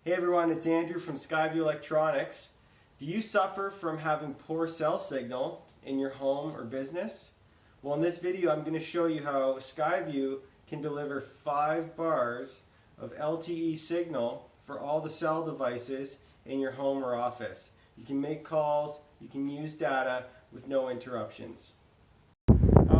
Hey everyone, it's Andrew from Skyview Electronics. Do you suffer from having poor cell signal in your home or business? Well, in this video I'm going to show you how Skyview can deliver 5 bars of LTE signal for all the cell devices in your home or office. You can make calls, you can use data with no interruptions.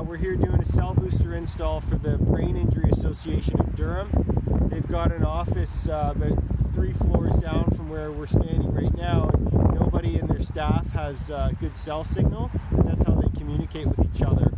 We're here doing a cell booster install for the Brain Injury Association of Durham. They've got an office about 3 floors down from where we're standing right now. Nobody in their staff has good cell signal. That's how they communicate with each other.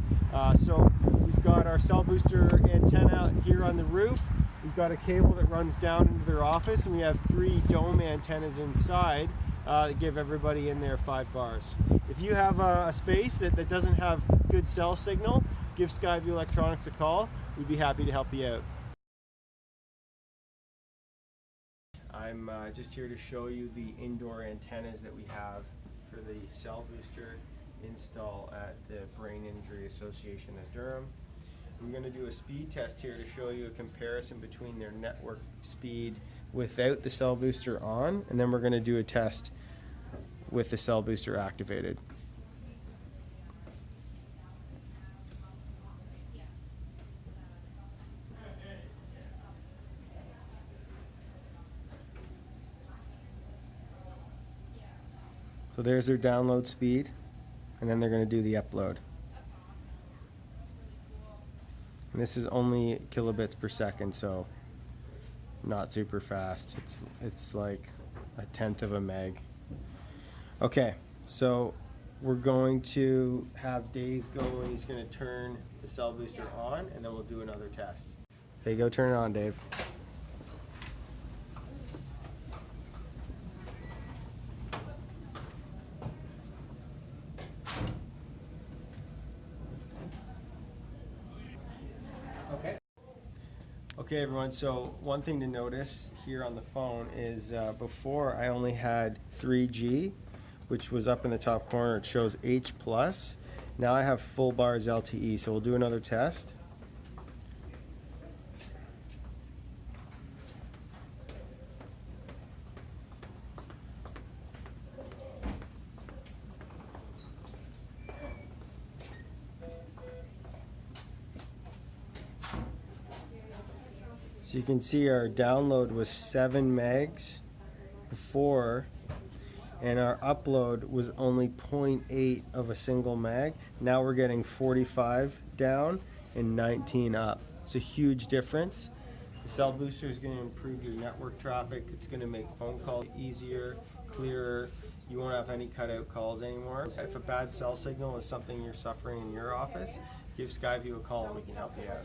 So we've got our cell booster antenna here on the roof. We've got a cable that runs down into their office, and we have 3 dome antennas inside that give everybody in there 5 bars. If you have a space that doesn't have good cell signal, give Skyview Electronics a call. We'd be happy to help you out. I'm just here to show you the indoor antennas that we have for the cell booster install at the Brain Injury Association of Durham. I'm going to do a speed test here to show you a comparison between their network speed without the cell booster on, and then we're going to do a test with the cell booster activated. So there's their download speed, and then they're going to do the upload. And this is only kilobits per second, so not super fast. It's like 1/10 of a meg. Okay, so we're going to have Dave go and he's going to turn the cell booster on, and then we'll do another test. Okay, go turn it on, Dave. Okay everyone, so one thing to notice here on the phone is before I only had 3G, which was up in the top corner. It shows H+. Now I have full bars LTE, so we'll do another test. So you can see our download was 7 megs before, and our upload was only 0.8 of a single meg. Now we're getting 45 down and 19 up. It's a huge difference. The cell booster is going to improve your network traffic. It's going to make phone calls easier, clearer. You won't have any cutout calls anymore. If a bad cell signal is something you're suffering in your office, give Skyview a call and we can help you out.